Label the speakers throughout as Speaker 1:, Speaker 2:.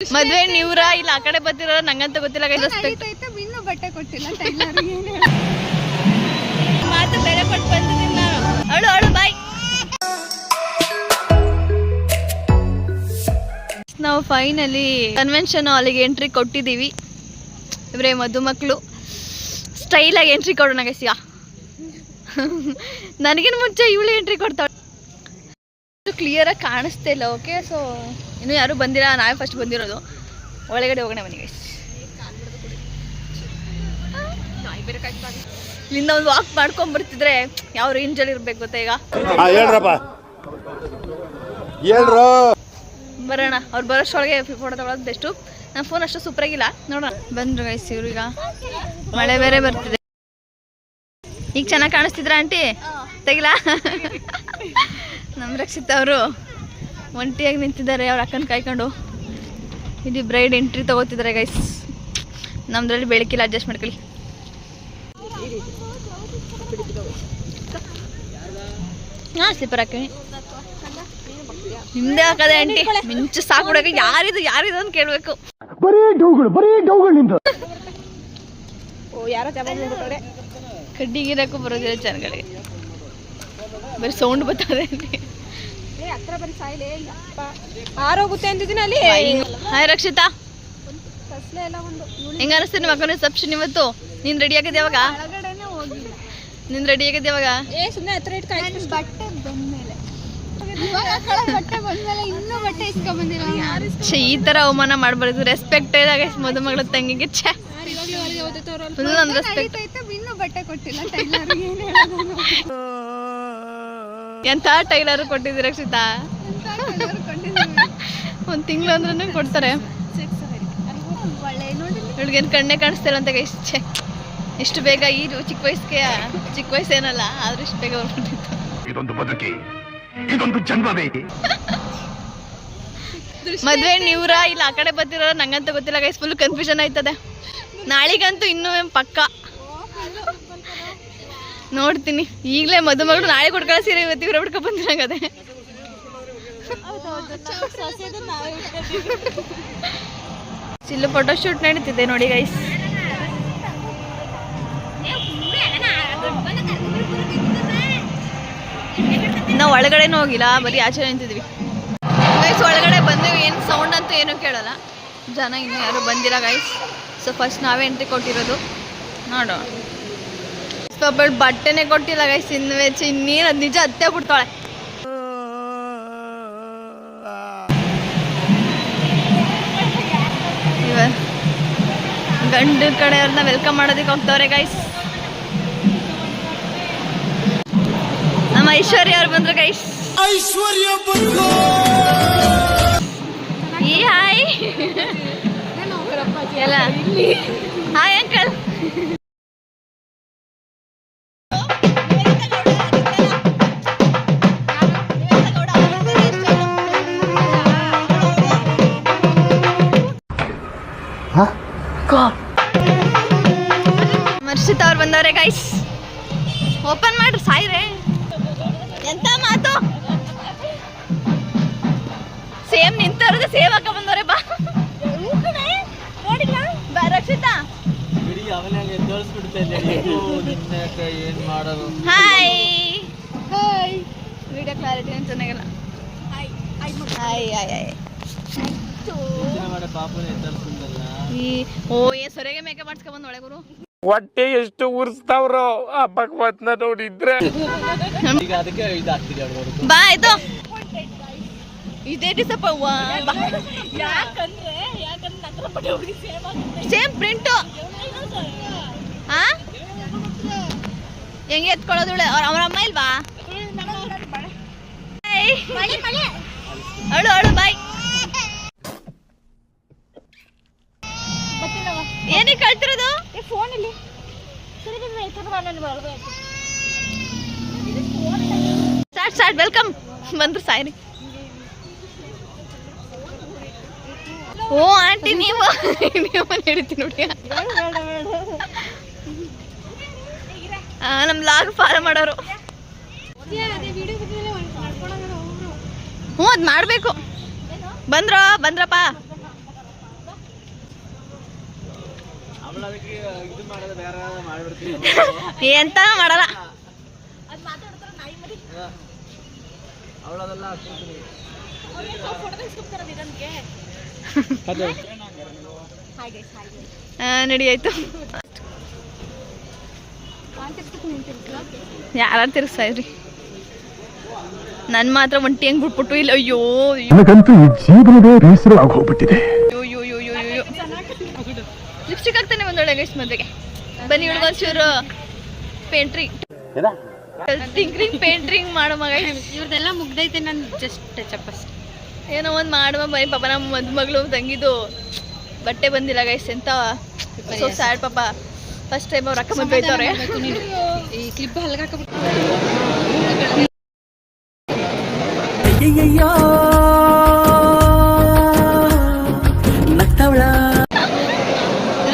Speaker 1: ಮದ್ವೆ ನೀವ್ರ ಇಲ್ಲ ಆ ಕಡೆ ಬರ್ತಿರೋ ನಂಗಂತ ಗೊತ್ತಿಲ್ಲ.
Speaker 2: ಇನ್ನೂ ಬಟ್ಟೆ ಕೊಟ್ಟಿಲ್ಲ ಟೈಲರ್ಗೆ.
Speaker 1: ಮಾತು ಬೇರೆ ಕೊಟ್ಟು ಬಂದಿದ್ದೀನಿ ನಾನು. ಅಳು ಅಳು ಬಾಯ್. ನಾವು ಫೈನಲಿ ಕನ್ವೆನ್ಷನ್ ಹಾಲಿಗೆ ಎಂಟ್ರಿ ಕೊಟ್ಟಿದ್ದೀವಿ. ಇವ್ರೆ ಮಧುಮಕ್ಳು ಸ್ಟೈಲಾಗಿ ಎಂಟ್ರಿ ಕೊಡೋಣ ಗೈಸಿಗ. ನನಗಿನ ಮುಂಚೆ ಇವಳು ಎಂಟ್ರಿ ಕೊಡ್ತಾಳೆ. ಕ್ಲಿಯರಾಗಿ ಕಾಣಿಸ್ತಾ ಇಲ್ಲ. ಓಕೆ, ಸೊ ಇನ್ನೂ ಯಾರು ಬಂದಿಲ್ಲ, ನಾವೇ ಫಸ್ಟ್ ಬಂದಿರೋದು. ಒಳಗಡೆ ಹೋಗೋಣ ಬನ್ನಿ ಗೈಸ್. ಇಲ್ಲಿಂದ ಒಂದು ವಾಕ್ ಮಾಡ್ಕೊಂಡ್ ಬರ್ತಿದ್ರೆ ಯಾವ ರೇಂಜಲ್ಲಿ ಇರ್ಬೇಕು ಗೊತ್ತಾ ಈಗ. ಬರೋಣ, ಅವ್ರು ಬರೋಷ್ಟೊಳಗೆ ಫೋಟೋ ತಗೊಳ್ಳೋದು ಬೆಸ್ಟು. ನನ್ನ ಫೋನ್ ಅಷ್ಟು ಸೂಪರ್ ಆಗಿಲ್ಲ, ನೋಡೋಣ. ಬಂದ್ರು ಗೈಸ್ ಇವ್ರೀಗ. ಮಳೆ ಬೇರೆ ಬರ್ತಿದೆ. ಈಗ ಚೆನ್ನಾಗಿ ಕಾಣಿಸ್ತಿದ್ರ ಆಂಟಿ? ತೆಗಿಲಾ? ನಮ್ಮ ರಕ್ಷಿತ್ ಅವರು ಒಂಟಿಯಾಗಿ ನಿಂತಿದ್ದಾರೆ ಅವ್ರ ಅಕ್ಕನ ಕಾಯ್ಕೊಂಡು. ಇಲ್ಲಿ ಬ್ರೈಡ್ ಎಂಟ್ರಿ ತಗೋತಿದ್ದಾರೆ ಗೈಸ್. ನಮ್ದ್ರಲ್ಲಿ ಬೆಳಕಿಲ್ಲ, ಅಡ್ಜಸ್ಟ್ ಮಾಡ್ಕೊಳ್ಳಿ. ಹಾಂ, ಸ್ಲಿಪ್ಪರ್ ಹಾಕಿ. ನಿಮ್ದೇ ಹಾಕದೆ ಆಂಟಿ, ಮಿಂಚು ಸಾಕುಡಕ್ಕೆ. ಯಾರಿದು ಯಾರಿದು ಅಂತ ಕೇಳಬೇಕು. ಕಡ್ಡಿಗಿರಕ್ಕೂ ಬರೋದಿಲ್ಲ ಜನಗಳಿಗೆ, ಬರೀ ಸೌಂಡ್ ಬರ್ತದೆ.
Speaker 2: ಆರೋಗುತ್ತೆ ಅಂತಿದ್ದೀನಿ ಅಲ್ಲಿ.
Speaker 1: ಹಾಯ್ ರಕ್ಷಿತಾ, ಹೆಂಗ ಅನಿಸ್ತೀನಿ ನಿಮ್ಮ ಅಕ್ಕನ ರಿಸೆಪ್ಷನ್ ಇವತ್ತು? ನೀನ್ ರೆಡಿ ಆಗಿದ್ದೆ ಯಾವಾಗ? ನೀನ್ ರೆಡಿ ಆಗಿದ್ದೆ ಯಾವಾಗ? ಈ ತರ ಅವಮಾನ ಮಾಡ್ಬಾರ್ದು. ರೆಸ್ಪೆಕ್ಟ್ ಇದ್ದಾಗ ಮದುಮಗಳ ತಂಗಿಗೆ ಫುಲ್ ಒಂದು ರೆಸ್ಪೆಕ್ಟ್.
Speaker 2: ಬಟ್ಟೆ ಕೊಟ್ಟಿಲ್ಲ
Speaker 1: ಎಂತ ಟೈಲರ್ ಕೊಟ್ಟಿದ್ದೀರಿ ರಕ್ಷಿತಾ? ಒಂದ್ ತಿಂಗಳು ಅಂದ್ರೂ ಕೊಡ್ತಾರೆ. ಇವಳಿಗೇನು ಕಣ್ಣೆ ಕಾಣಿಸ್ತಿಲ್ಲ ಅಂತ ಗೈಸ್. ಇಷ್ಟು ಬೇಗ ಈ ಚಿಕ್ಕ ವಯಸ್ಸಿಗೆ, ಚಿಕ್ಕ ವಯಸ್ಸೇನಲ್ಲ ಆದ್ರೂ ಇಷ್ಟು ಬೇಗ ಬರ್ಬಿಟ್ಟಿತ್ತು.
Speaker 3: ಇದೊಂದು ಬದುಕಿ, ಇದೊಂದು ಜನ್ಮವೇ.
Speaker 1: ಮದ್ವೆ ನೀವ್ರ ಇಲ್ಲ ಆ ಕಡೆ ಬರ್ತಿರೋ ನಂಗಂತ ಗೊತ್ತಿಲ್ಲ ಗೈಸ್. ಫುಲ್ ಕನ್ಫ್ಯೂಷನ್ ಆಯ್ತದೆ. ನಾಳಿಗಂತೂ ಇನ್ನೂ ಪಕ್ಕ ನೋಡ್ತೀನಿ. ಈಗಲೇ ಮದುಮಗಳು ನಾಳೆ ಕೊಡ್ಕೊಳ್ಳೋ ಸೀರೆ ಇವತ್ತು ಇವ್ರ ಬಿಡ್ಕೊ ಬಂದಿರಂಗದೆ. ಚಿಲ್ಲು ಫೋಟೋ ಶೂಟ್ ನಡೀತಿದೆ ನೋಡಿ ಗೈಸ್. ನಾವು ಒಳಗಡೆನೂ ಹೋಗಿಲ್ಲ, ಬರೀ ಆಚೆ ನಿಂತಿದ್ವಿ ಗೈಸ್. ಒಳಗಡೆ ಬಂದು ಏನು ಸೌಂಡ್ ಅಂತೂ ಏನೂ ಕೇಳಲ್ಲ. ಜನ ಇನ್ನೂ ಯಾರು ಬಂದಿಲ್ಲ ಗೈಸ್. ಸೊ ಫಸ್ಟ್ ನಾವೇ ಎಂಟ್ರಿ ಕೊಟ್ಟಿರೋದು. ನೋಡೋಣ. ಒಬ್ಬಳು ಬಟ್ಟೆನೇ ಕೊಟ್ಟಿಲ್ಲ ಗೈಸ್. ಇನ್ನೇನು ಅದು ನಿಜ ಅತ್ತೆ ಬಿಡ್ತಾಳೆ. ಗಂಡು ಕಡೆಯವ್ರನ್ನ ವೆಲ್ಕಮ್ ಮಾಡೋದಕ್ಕೆ ಹೋಗ್ತವ್ರೆ ಗೈಸ್. ನಮ್ಮ ಐಶ್ವರ್ಯ ಅವ್ರು ಬಂದ್ರು ಗೈಸ್. ಈ ಹಾಯ್ ಎಲ್ಲ ಹಾಯ್ ಅಂಕಲ್. ಮರ್ಷಿತ್ ಅವ್ರು ಬಂದವ್ರೆ ಗೈಸ್. ಓಪನ್ ಮಾಡ್ರಿ ಸಾಯ್ರೆ. ಎಂತ ಮಾತು. ಸೇಮ್ ನಿಂತವ್ರದ್ದು ಸೇಮ್ ಹಾಕ ಬಂದವ್ರೆ. ಬಾ ನೋಡಿಲ್ಲ ಬಾ Rakshita. Hi hi. Video clarity ಏನು ಚೆನ್ನಾಗಿಲ್ಲ. Hi hi hi. ಓ ಏ ಸೊರೆಗೆ ಮೇಕಪ್ ಮಾಡ್ಸ್ಕೊಂಡ್ ಬಂದ್ ಒಳಗುರು.
Speaker 4: ಹೊಟ್ಟೆ ಎಷ್ಟು ಉರ್ಸ್ತಾವ್ರೋ ಆ ಭಗವತ್ನ ನೋಡಿದ್ರೆ.
Speaker 1: ಬಾ ಆಯ್ತು. ಇದೇ ಡಿಸಪ್ಪ. Same print. ಹಾ ಹೆಂಗೆ ಎತ್ಕೊಳ್ಳೋದು? ಅವ್ರ ಅಮ್ಮ ಇಲ್ವಾ? ಅಳು ಅಳು ಬಾಯ್. ಏನಕ್ಕೆ ಕಳ್ತಿರೋದು?
Speaker 2: ಫೋನ್ ಇಲ್ಲಿ
Speaker 1: ಸ್ಟಾರ್ಟ್ ಸ್ಟಾರ್ಟ್. ವೆಲ್ಕಮ್ ಬಂದ್ರು ಸಾಯ್ರಿ. ಓ ಆಂಟಿ ನೀವು ಹೇಳ್ತೀನಿ ನೋಡಿ. ನಮ್ ಲಾಗ್ ಫಾಲೋ ಮಾಡೋರು. ಹ್ಞೂ ಅದು ಮಾಡಬೇಕು. ಬಂದ್ರಪ್ಪ ಎಂತ ಮಾಡಲ್ಲ. ನಡಿ ಆಯ್ತು. ಯಾರು ತಿರ್ಗ್ತಾ ಇದ್ರಿ? ನನ್ ಮಾತ್ರ ಒಂಟಿ ಹೆಂಗ್ ಬಿಟ್ಬಿಟ್ಟು ಇಲ್ಲ. ಅಯ್ಯೋ
Speaker 3: ನನಗಂತೂ ಈ ಜೀವನವೇ ಬೇಸರ ಆಗೋಗ್ಬಿಟ್ಟಿದೆ.
Speaker 1: ಲಿಪ್ಸ್ಟಿಕ್ ಆಗ್ತಾನೆ ಒಂದೊಳ್ಳೆ ಗೈಸ್ ಮದ್ವೆಗೆ. ಬನ್ನಿ ಹುಡುಗೊಂಚೂರು ಪೇಂಟ್ರಿಂಗ್ ಪೇಂಟ್ರಿಂಗ್ ಮಾಡೋ ಮಗ.
Speaker 2: ಇವ್ರದೆಲ್ಲ ಮುಗ್ದೈತೆ, ನಾನು ಜಸ್ಟ್ ಟಚ್ ಅಪ್ ಅಷ್ಟೇ.
Speaker 1: ಏನೋ ಒಂದು ಮಾಡುವ ಬರೀ ಪಾಪ ನಮ್ಮ ಮದುಮಗಳು ತಂಗಿದು ಬಟ್ಟೆ ಬಂದಿಲ್ಲ ಗೈಸ್ ಅಂತ. ಸೊ ಸ್ಯಾಡ್ ಪಾಪ. ಫಸ್ಟ್ ಟೈಮ್ ಅವ್ರು ಅಕ್ಕ ಮದುವೆ ಐತವ್ರೆ.
Speaker 2: ಈ ಕ್ಲಿಪ್ ಹಲ್ಗಾಕಬಿಟ್ಟು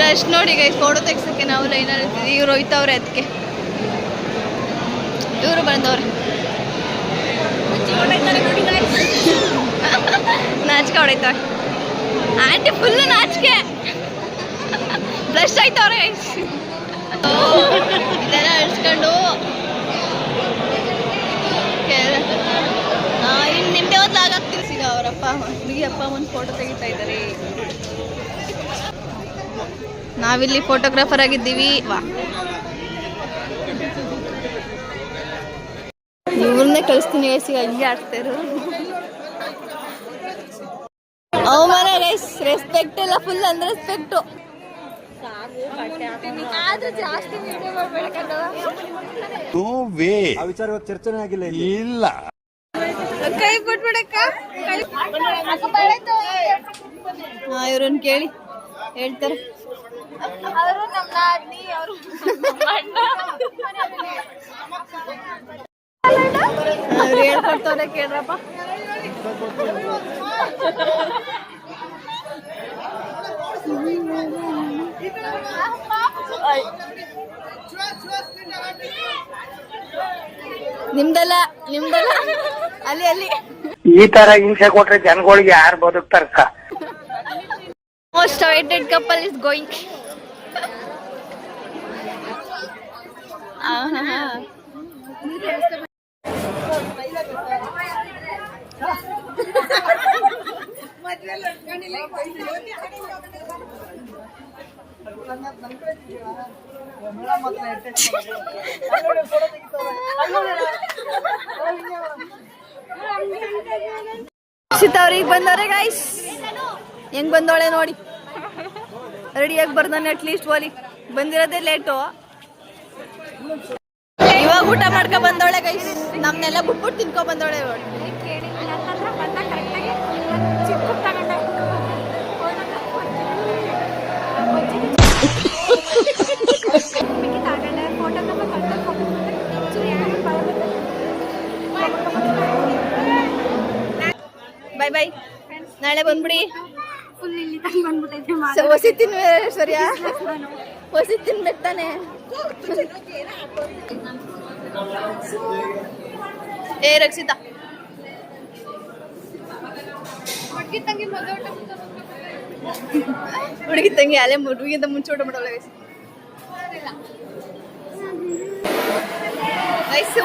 Speaker 1: ರಶ್ ನೋಡಿ ಗೈಸ್. ಫೋಟೋ ತೆಗ್ಸಕ್ಕೆ ನಾವು ಲೈನಲ್ಲಿ ಇರ್ತೀವಿ. ಇವ್ರು ಹೋಯ್ತವ್ರೆ ಅದಕ್ಕೆ. ಇವರು ಬಂದವ್ರೆ. ನಾಚಿಕೆ ಹೊಡೈತವ್ರೆ ಆಂಟಿ. ಫುಲ್ ನಾಚಿಕೆ. ಬ್ಲಶ್ ಆಯ್ತವ್ರೆ ಗೈಸ್. ಇದೆಲ್ಲ ಅಳಿಸ್ಕೊಂಡು ಇನ್ನು ನಿಮ್ಮದೇ ಒಂದು ಲಾಗಾಗ್ತೀವಿ. ಸಿಗ ಅವರಪ್ಪ ಹುಡುಗಿ ಅಪ್ಪ ಒಂದು ಫೋಟೋ ತೆಗಿತಾ ಇದ್ದಾರೆ. ನಾವಿಲ್ಲಿ ಫೋಟೋಗ್ರಾಫರ್ ಆಗಿದ್ದೀವಿ. ವಾ, ಇವ್ರನ್ನೇ ಕಳಿಸ್ತೀನಿ ಗೈಸಿಗೆ. ಹಂಗೆ ಆಡ್ತಾ ಇರು. ಅವಮಾನ ಗೈಸ್. ರೆಸ್ಪೆಕ್ಟ್ ಇಲ್ಲ, ಫುಲ್ ಅಂದ್ರೆ ರೆಸ್ಪೆಕ್ಟು. ಜಾಸ್ತಿ
Speaker 3: ಚರ್ಚೆನೇ ಆಗಿಲ್ಲ ಇಲ್ಲ.
Speaker 2: ಕೈ ಬಿಟ್ಬಿಡಕ್ಕ.
Speaker 1: ಇವ್ರನ್ನ ಕೇಳಿ ಹೇಳ್ತಾರೆ.
Speaker 2: ಅವರು ನಮ್ಮ ನಾದ್ನಿ, ಅವರು
Speaker 1: ಅವ್ರು ಹೇಳ್ಕೊಡ್ತವ್ರೆ ಕೇಳ್ರಪ್ಪ. ನಿಮ್ದಲ್ಲ ನಿಮ್ದಲ್ಲ, ಅಲ್ಲಿ ಅಲ್ಲಿ.
Speaker 5: ಈ ತರ ಹಿಂಸೆ ಕೊಟ್ರೆ ಜನಗಳಿಗೆ ಯಾರು ಬದುಕ್ತಾರಕ್ಕ?
Speaker 1: Most awaited couple is going. ಅವ್ರಿಗೆ ಬಂದವ್ರೆ ಗೈಸ್. ಹೆಂಗ್ ಬಂದವಳೆ ನೋಡಿ. ರೆಡಿಯಾಗಿ ಬರ್ದಾನೆ ಅಟ್ಲೀಸ್ಟ್. ಓಲಿ ಬಂದಿರೋದೇ ಲೇಟು. ಇವಾಗ ಊಟ ಮಾಡ್ಕೊ ಬಂದವಳೆ ಗೈಸ್. ನಮ್ನೆಲ್ಲ ಬಿಟ್ಬಿಟ್ಟು ತಿನ್ಕೊ ಬಂದವಳೆ ನೋಡಿ. Bye bye. ನಾಳೆ ಬಂದ್ಬಿಡಿ.
Speaker 2: ಫುಲ್ ಇಲ್ಲಿ ತಂದು ಬಂದ್ಬಿಟ್ಟೈತೆ.
Speaker 1: ಹೊಸಿ ತಿನ್ವೆ ಸರಿಯ. ಹೊಸಿ ತಿನ್ಬೇಕು ತಾನೆ. ಏ ರಕ್ಷಿತಾ,
Speaker 2: ಹುಡುಗಿ ತಂಗಿ ಮದುವೆ
Speaker 1: ಹುಡುಗಿ ತಂಗಿ ಅಲ್ಲೇ ಹುಡುಗಿಂತ ಮುಂಚೆ ಊಟ ಮಾಡೋಲ್ಲ ಗೈಸ್.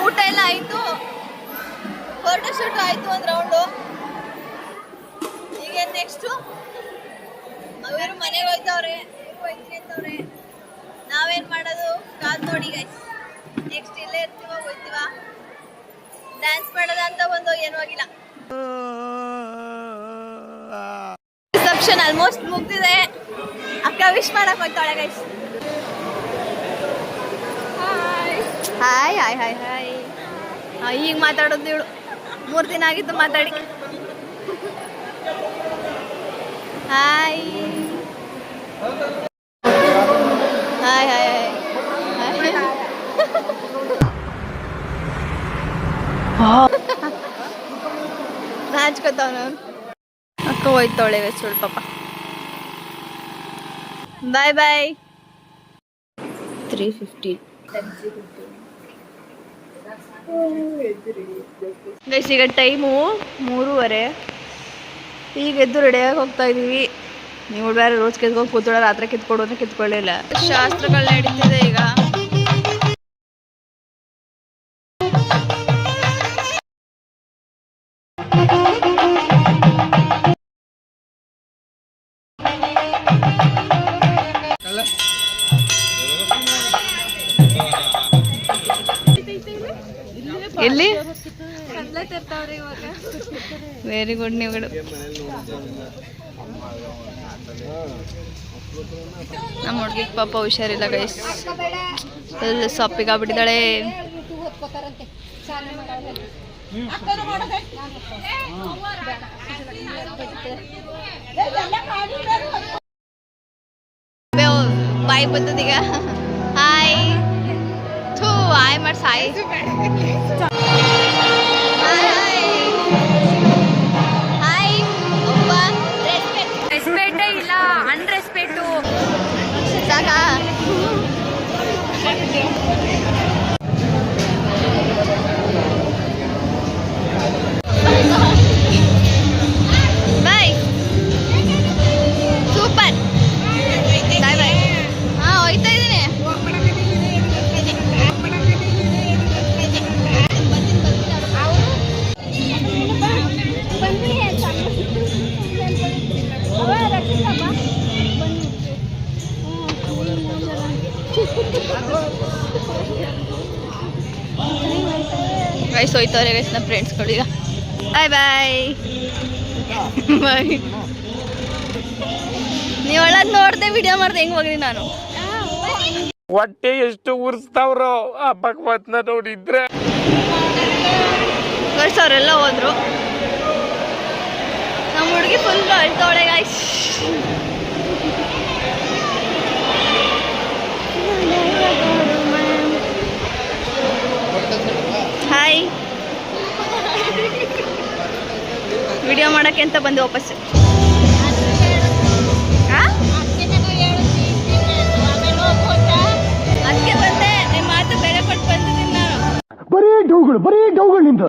Speaker 1: ಊಟ ಎಲ್ಲ ಆಯ್ತು, ಫೋಟೋ ಶೂಟ್ ಆಯ್ತು ಒಂದು ರೌಂಡು. ಈಗ ನೆಕ್ಸ್ಟು ಅವರು ಮನೆಗೆ ಹೋಯ್ತವ್ರೆ, ಹೋಯ್ತೀನಿ ಅಂತವ್ರೆ. ನಾವೇನ್ ಮಾಡೋದು ಕಾದ್ ನೋಡಿ ಗೈಸ್. ನೆಕ್ಸ್ಟ್ ಇಲ್ಲೇ ಇರ್ತೀವ, ಹೋಯ್ತೀವ. ಡ್ಯಾನ್ಸ್ ಮಾಡೋದ ಅಂತ ಒಂದು ಏನೂ ಆಗಿಲ್ಲ. ರಿಸೆಪ್ಷನ್ ಆಲ್ಮೋಸ್ಟ್ ಮುಗ್ದಿದೆ. ಅಕ್ಕ ವಿಶ್ ಮಾಡಕ್ ಹೋಯ್ತಾಳೆ guys. Hi hi hi hi. ಈಗ ಮಾತಾಡೋದು ಇವಳು. 3 ದಿನ ಆಗಿತ್ತು ಮಾತಾಡಿ. ಹಾಯ್ ಹಾಯ್ ಹಾಯ್ ನಾಚ್ಕೋತಾವನು. ಅಕ್ಕ ಹೋಯ್ತಾವಳೆ ಸ್ವಲ್ಪ ಪಾಪ. Bye bye. 350 ಗೈಸ್. ಈಗ ಟೈಮು 3:30. ಈಗ ಎದ್ದು ರೆಡಿಯಾಗಿ ಹೋಗ್ತಾ ಇದೀವಿ. ನೀವು ಬೇರೆ ರೋಜ್ ಕಿತ್ಕೊಂಡು ಕೂತ್ಕೊಳ್ಳೋ ರಾತ್ರಿ ಕಿತ್ಕೊಡು ಅಂದ್ರೆ ಕಿತ್ಕೊಳ್ಳಿಲ್ಲ. ಶಾಸ್ತ್ರಗಳು ನಡೀತಿದೆ ಈಗ. ಎಲ್ಲಿ ವೆರಿ ಗುಡ್ ನೀವುಗಳು. ನಮ್ಮ ಹುಡುಗಿಗೆ ಪಾಪ ಹುಷಾರಿಲ್ಲ ಗೈಸ್, ಎಲ್ಲ ಸೊಪ್ಪಿಗಾಗ್ಬಿಟ್ಟಿದ್ದಾಳೆ. ಬಾಯಿ ಬರ್ತದೀಗ. ಹಾಯ್ ಥೂ ಹಾಯ್ ಮಾಡಿ ಸಾಯಿ.
Speaker 2: ರೆಸ್ಪೆಕ್ಟೇ ಇಲ್ಲ, ಅನ್ರೆಸ್ಪೆಕ್ಟು.
Speaker 1: ಸಾಕಾ? Bye super. Bye bye. ಹಾಂ ಹೋಯ್ತಾ ಇದ್ದೀನಿ. ಗೈಸ್ ಹೋಯ್ತವ್ರೆ ಗೈಸ್ ನಮ್ಮ ಫ್ರೆಂಡ್ಸ್ಗಳು ಈಗ. ಬಾಯ್ ಬಾಯ್ ಬಾಯ್. ನೀವಳದ್ ನೋಡ್ದೆ ವಿಡಿಯೋ ಮಾಡ್ದೆ ಹೆಂಗ್ ಹೋಗ್ರಿ ನಾನು.
Speaker 4: ಹೊಟ್ಟೆ ಎಷ್ಟು ಉರ್ಸ್ತಾವ್ರೋ ಆ ಭಗವತ್ನ ನೋಡಿದ್ರೆ.
Speaker 1: ಗೈಸ್ ಅವರೆಲ್ಲ ಹೋದ್ರು. ನಮ್ಮ ಹುಡುಗಿ ಫುಲ್ ಅಳ್ತವಳೆ ಗೈಸ್. ಹಾಯ್ ವಿಡಿಯೋ ಮಾಡೋಕ್ಕೆ ಅಂತ ಬಂದು ವಾಪಸ್. ಅದಕ್ಕೆ ಬಂದೆ, ನಿಮ್ಮ ಮಾತು ಬೆಲೆ ಕೊಟ್ಟು ಬಂದಿದ್ದೀನಿ ನಾನು.
Speaker 3: ಬರೀ ಡೌಗಳು ನಿಂದ.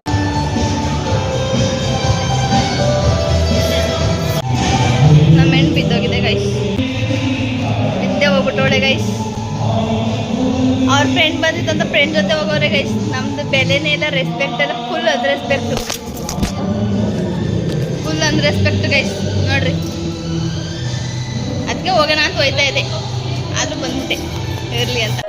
Speaker 1: ನಮ್ಮ ಹೆಣ್ಣು ಬಿದ್ದೋಗಿದೆ ಗೈಸ್, ಬಿದ್ದೆ ಹೋಗ್ಬಿಟ್ಟೋಳೆ ಗೈಸ್. ಅವ್ರ ಫ್ರೆಂಡ್ ಬಂದಿತ್ತು ಅಂತ ಫ್ರೆಂಡ್ ಜೊತೆ ಹೋಗೋರೆ ಗೈಸ್. ನಮ್ದು ಬೆಲೆನೇ ಇಲ್ಲ, ರೆಸ್ಪೆಕ್ಟ್ ಎಲ್ಲ full unrespect, full unrespect guys ನೋಡ್ರಿ. ಅದಕ್ಕೆ ಹೋಗೋಣ ಅಂತ ಹೋಯ್ತಾ ಇದೆ, ಆದರೂ ಬಂದ್ಬಿಟ್ಟೆ ಇರಲಿ ಅಂತ.